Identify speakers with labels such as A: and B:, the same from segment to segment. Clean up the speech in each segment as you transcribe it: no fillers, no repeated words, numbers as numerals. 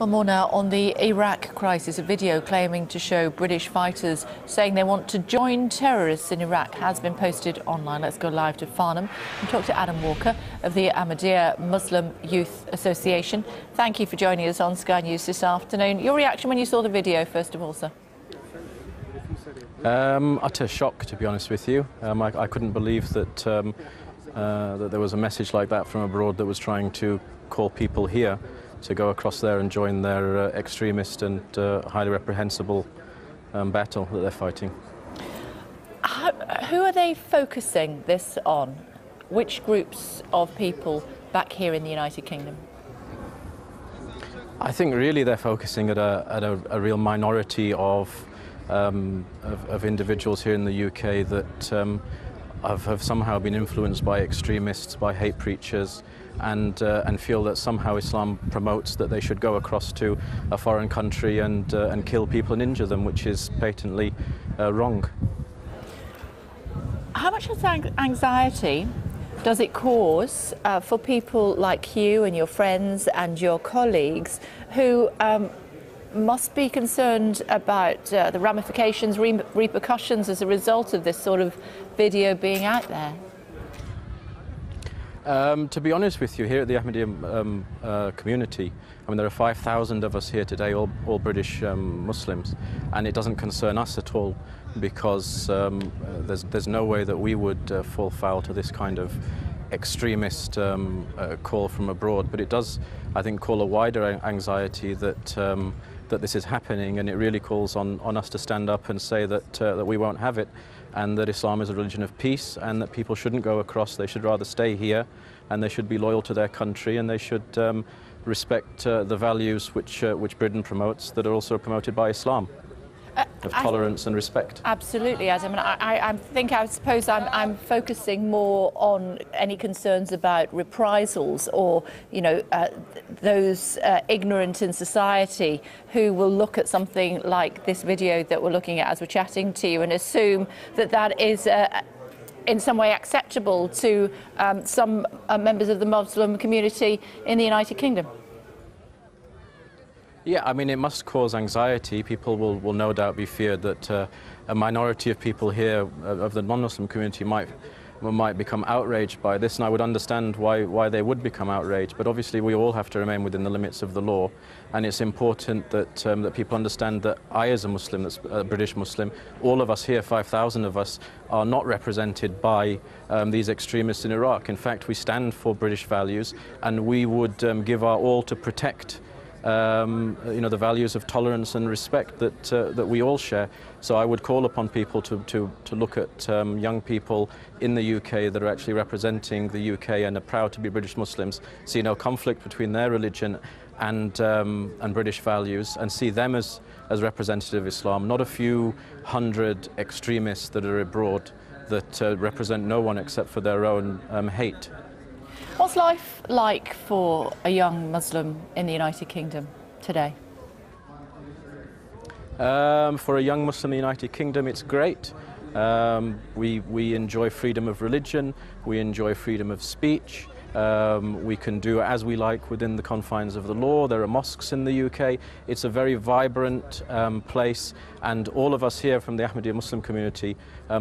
A: Well, more now on the Iraq crisis. A video claiming to show British fighters saying they want to join terrorists in Iraq has been posted online. Let's go live to Farnham and talk to Adam Walker of the Ahmadiyya Muslim Youth Association. Thank you for joining us on Sky News this afternoon. Your reaction when you saw the video, first of all, sir?
B: Utter shock, to be honest with you. I couldn't believe that, that there was a message like that from abroad that was trying to call people here to go across there and join their extremist and highly reprehensible battle that they're fighting.
A: Who are they focusing this on? Which groups of people back here in the United Kingdom?
B: I think really they're focusing at a real minority of individuals here in the UK that have somehow been influenced by extremists, by hate preachers, and feel that somehow Islam promotes that they should go across to a foreign country and kill people and injure them, which is patently wrong.
A: How much anxiety does it cause for people like you and your friends and your colleagues who must be concerned about the ramifications, repercussions as a result of this sort of video being out there?
B: To be honest with you, here at the Ahmadiyya community, I mean, there are 5,000 of us here today, all British Muslims, and it doesn't concern us at all because there's no way that we would fall foul to this kind of extremist call from abroad. But it does, I think, call a wider anxiety that that this is happening, and it really calls on us to stand up and say that that we won't have it, and that Islam is a religion of peace, and that people shouldn't go across. They should rather stay here, and they should be loyal to their country, and they should respect the values which Britain promotes that are also promoted by Islam, of tolerance and respect.
A: Absolutely, Adam. And I suppose I'm focusing more on any concerns about reprisals or, you know, those ignorant in society who will look at something like this video that we're looking at as we're chatting to you and assume that that is in some way acceptable to some members of the Muslim community in the United Kingdom.
B: Yeah, I mean, it must cause anxiety. People will no doubt be feared that a minority of people here, of the non-Muslim community, might become outraged by this, and I would understand why they would become outraged. But obviously, we all have to remain within the limits of the law, and it's important that that people understand that I, as a Muslim, that's a British Muslim, all of us here, 5,000 of us, are not represented by these extremists in Iraq. In fact, we stand for British values, and we would give our all to protect you know, the values of tolerance and respect that we all share. So I would call upon people to look at young people in the UK that are actually representing the UK and are proud to be British Muslims, see no conflict between their religion and British values, and see them as representative of Islam, not a few hundred extremists that are abroad that represent no one except for their own hate.
A: What's life like for a young Muslim in the United Kingdom today?
B: For a young Muslim in the United Kingdom, it's great. We enjoy freedom of religion, we enjoy freedom of speech. We can do as we like within the confines of the law. There are mosques in the UK. It's a very vibrant place, and all of us here from the Ahmadiyya Muslim community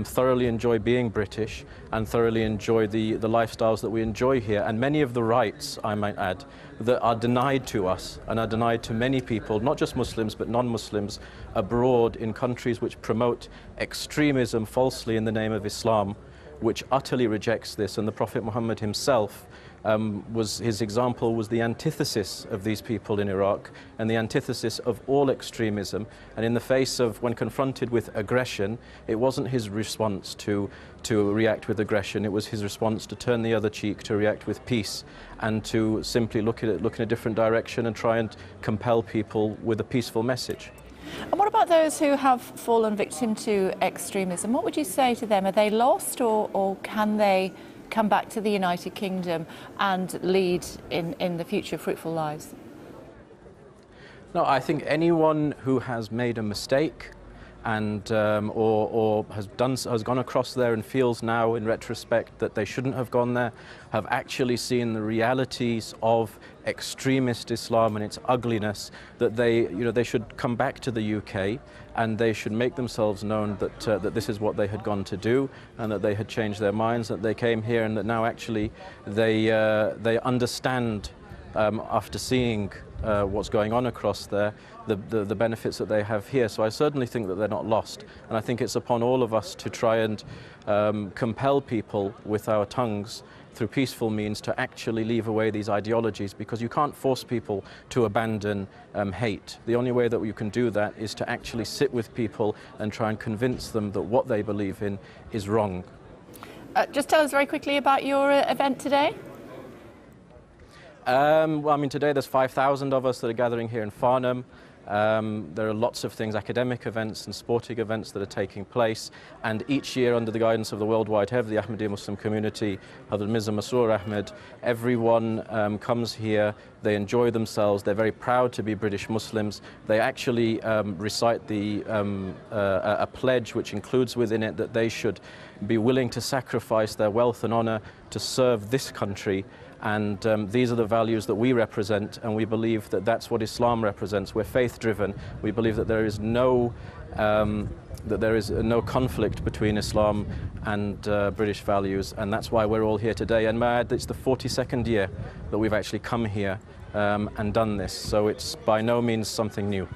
B: thoroughly enjoy being British and thoroughly enjoy the lifestyles that we enjoy here, and many of the rights, I might add, that are denied to us and are denied to many people, not just Muslims but non-Muslims, abroad in countries which promote extremism falsely in the name of Islam, which utterly rejects this. And the Prophet Muhammad himself, his example was the antithesis of these people in Iraq and the antithesis of all extremism. And in the face of, when confronted with aggression, it wasn't his response to react with aggression, it was his response to turn the other cheek, to react with peace, and to simply look in a different direction and try and compel people with a peaceful message.
A: And what about those who have fallen victim to extremism? What would you say to them? Are they lost, or can they come back to the United Kingdom and lead in the future fruitful lives?
B: No, I think anyone who has made a mistake and or has gone across there and feels now in retrospect that they shouldn't have gone there, have actually seen the realities of extremist Islam and its ugliness, that they should come back to the UK and they should make themselves known that that this is what they had gone to do, and that they had changed their minds, that they came here, and that now actually they understand after seeing what's going on across there, the benefits that they have here. So I certainly think that they're not lost, and I think it's upon all of us to try and compel people with our tongues through peaceful means to actually leave away these ideologies, because you can't force people to abandon hate. The only way that you can do that is to actually sit with people and try and convince them that what they believe in is wrong.
A: Just tell us very quickly about your event today.
B: Well, I mean, today there's 5,000 of us that are gathering here in Farnham. There are lots of things, academic events and sporting events that are taking place, and each year under the guidance of the worldwide head of the Ahmadiyya Muslim community, Hazrat Mirza Masroor Ahmed, everyone comes here, they enjoy themselves, they're very proud to be British Muslims. They actually recite a pledge which includes within it that they should be willing to sacrifice their wealth and honour to serve this country. And these are the values that we represent, and we believe that that's what Islam represents. We're faith-driven. We believe that there is no conflict between Islam and British values, and that's why we're all here today. And may I add that it's the 42nd year that we've actually come here and done this, so it's by no means something new.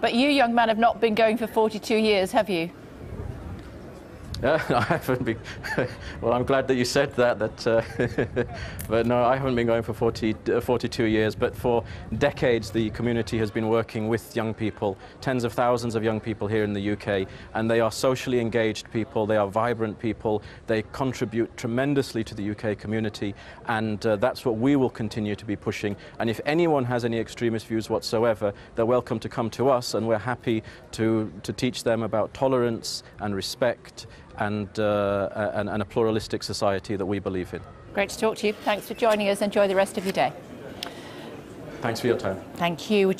A: But you, young man, have not been going for 42 years, have you?
B: I haven't been. Well, I'm glad that you said that. But no, I haven't been going for 42 years. But for decades, the community has been working with young people, tens of thousands of young people here in the UK, and they are socially engaged people. They are vibrant people. They contribute tremendously to the UK community, and that's what we will continue to be pushing. And if anyone has any extremist views whatsoever, they're welcome to come to us, and we're happy to teach them about tolerance and respect and a pluralistic society that we believe in.
A: Great to talk to you. Thanks for joining us. Enjoy the rest of your day.
B: Thanks for your time.
A: Thank you.